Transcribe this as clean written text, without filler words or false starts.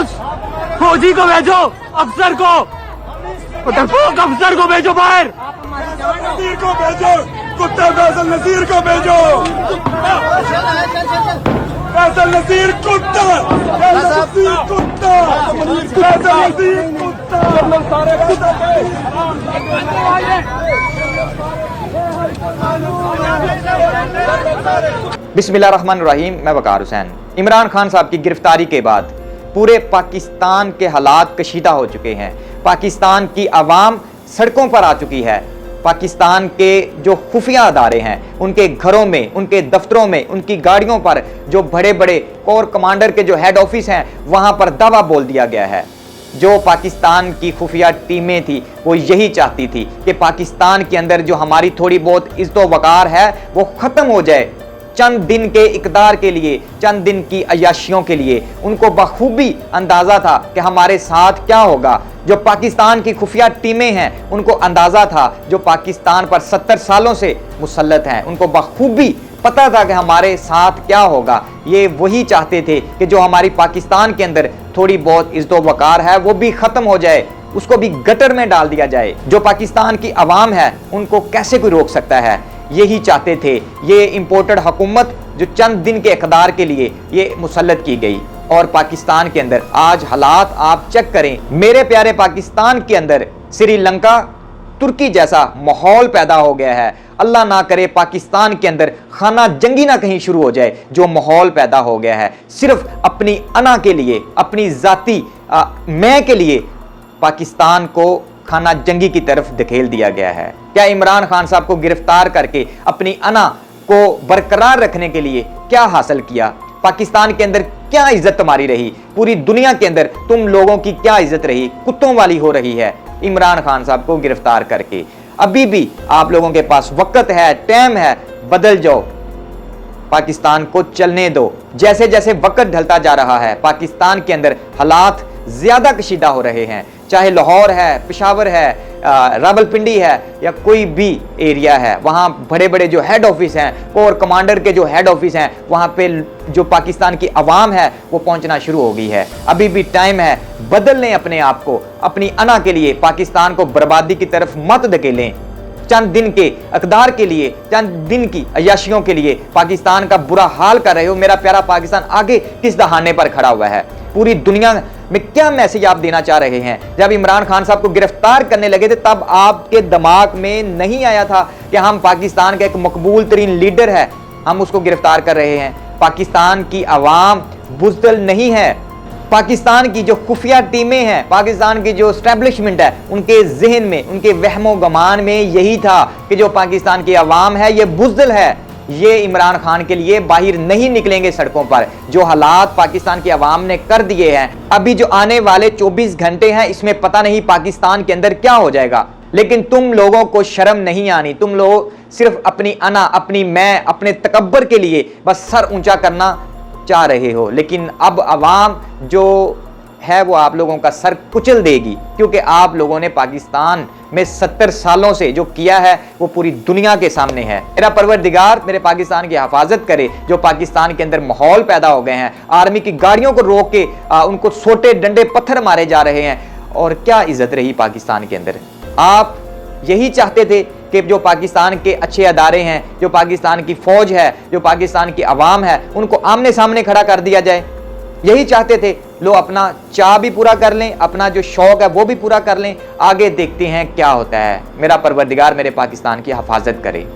उस फौजी को भेजो, अफसर को, डरपोक अफसर को भेजो बाहर। नसीर को भेजो, कुत्ता फैसल नसीर को भेजो। फैसल नसीर कुत्ता, फैसल नसीर कुत्ता, फैसल नसीर कुत्ता, सारे कुत्ते। बिस्मिल्लाहिर्रहमानिर्रहीम। मैं वकार हुसैन। इमरान खान साहब की गिरफ्तारी के बाद पूरे पाकिस्तान के हालात कशीदा हो चुके हैं। पाकिस्तान की आवाम सड़कों पर आ चुकी है। पाकिस्तान के जो खुफिया अदारे हैं, उनके घरों में, उनके दफ्तरों में, उनकी गाड़ियों पर जो बड़े बड़े कोर कमांडर के जो हेड ऑफिस हैं, वहाँ पर दावा बोल दिया गया है। जो पाकिस्तान की खुफिया टीमें थी वो यही चाहती थी कि पाकिस्तान के अंदर जो हमारी थोड़ी बहुत इज्जत वकार है वो ख़त्म हो जाए। चंद दिन के इक़दार के लिए, चंद दिन की अय्याशियों के लिए उनको बखूबी अंदाज़ा था कि हमारे साथ क्या होगा। जो पाकिस्तान की खुफिया टीमें हैं उनको अंदाज़ा था, जो पाकिस्तान पर 70 सालों से मुसल्लत हैं, उनको बखूबी पता था कि हमारे साथ क्या होगा। ये वही चाहते थे कि जो हमारी पाकिस्तान के अंदर थोड़ी बहुत इज्जत वकार है वो भी ख़त्म हो जाए, उसको भी गटर में डाल दिया जाए। जो पाकिस्तान की आवाम है उनको कैसे कोई रोक सकता है, यही चाहते थे। ये इम्पोर्टेड हुकूमत जो चंद दिन के इक़दार के लिए ये मुसल्लत की गई। और पाकिस्तान के अंदर आज हालात आप चेक करें। मेरे प्यारे पाकिस्तान के अंदर श्रीलंका, तुर्की जैसा माहौल पैदा हो गया है। अल्लाह ना करे पाकिस्तान के अंदर खाना जंगी ना कहीं शुरू हो जाए। जो माहौल पैदा हो गया है सिर्फ अपनी अना के लिए, अपनी ज़ाती मैं के लिए पाकिस्तान को खाना जंगी की तरफ धकेल दिया गया है। क्या इमरान खान साहब को गिरफ्तार करके अपनी अना को बरकरार रखने के लिए क्या हासिल किया? पाकिस्तान के अंदर क्या इज्जत तुम्हारी रही? पूरी दुनिया के अंदर तुम लोगों की क्या इज्जत रही? कुत्तों वाली हो रही है इमरान खान साहब को गिरफ्तार करके। अभी भी आप लोगों के पास वक्त है, टाइम है, बदल जाओ, पाकिस्तान को चलने दो। जैसे जैसे वक्त ढलता जा रहा है पाकिस्तान के अंदर हालात ज्यादा कशीदा हो रहे हैं। चाहे लाहौर है, पेशावर है, रावलपिंडी है या कोई भी एरिया है, वहाँ बड़े बड़े जो हेड ऑफिस हैं, कोर कमांडर के जो हेड ऑफिस हैं, वहाँ पे जो पाकिस्तान की आवाम है वो पहुँचना शुरू हो गई है। अभी भी टाइम है, बदल लें अपने आप को, अपनी अना के लिए। पाकिस्तान को बर्बादी की तरफ मत धकेलें। चंद दिन के इक़दार के लिए, चंद दिन की अय्याशियों के लिए पाकिस्तान का बुरा हाल कर रहे हो। मेरा प्यारा पाकिस्तान आगे किस दहाने पर खड़ा हुआ है? पूरी दुनिया में क्या मैसेज आप देना चाह रहे हैं? जब इमरान खान साहब को गिरफ्तार करने लगे थे तब आपके दिमाग में नहीं आया था कि हम पाकिस्तान का एक मकबूल तरीन लीडर है, हम उसको गिरफ्तार कर रहे हैं। पाकिस्तान की आवाम बुज़दिल नहीं है। पाकिस्तान की जो खुफिया टीमें हैं, पाकिस्तान की जो स्टैब्लिशमेंट है, उनके जहन में, उनके वहमो गमान में यही था कि जो पाकिस्तान की आवाम है ये बुज़दिल है, ये इमरान खान के लिए बाहर नहीं निकलेंगे सड़कों पर। जो हालात पाकिस्तान की आवाम ने कर दिए हैं, अभी जो आने वाले 24 घंटे हैं इसमें पता नहीं पाकिस्तान के अंदर क्या हो जाएगा। लेकिन तुम लोगों को शर्म नहीं आनी। तुम लोग सिर्फ अपनी अना, अपनी मैं, अपने तकब्बर के लिए बस सर ऊंचा करना चाह रहे हो। लेकिन अब आवाम जो है वो आप लोगों का सर कुचल देगी, क्योंकि आप लोगों ने पाकिस्तान में 70 सालों से जो किया है वो पूरी दुनिया के सामने है। मेरा परवरदिगार मेरे पाकिस्तान की हिफाजत करे। जो पाकिस्तान के अंदर माहौल पैदा हो गए हैं, आर्मी की गाड़ियों को रोक के उनको सोटे डंडे पत्थर मारे जा रहे हैं, और क्या इज्जत रही पाकिस्तान के अंदर? आप यही चाहते थे कि जो पाकिस्तान के अच्छे अदारे हैं, जो पाकिस्तान की फौज है, जो पाकिस्तान की आवाम है, उनको आमने सामने खड़ा कर दिया जाए। यही चाहते थे। लो अपना चाह भी पूरा कर लें, अपना जो शौक है वो भी पूरा कर लें, आगे देखते हैं क्या होता है। मेरा परवरदिगार मेरे पाकिस्तान की हिफाजत करे।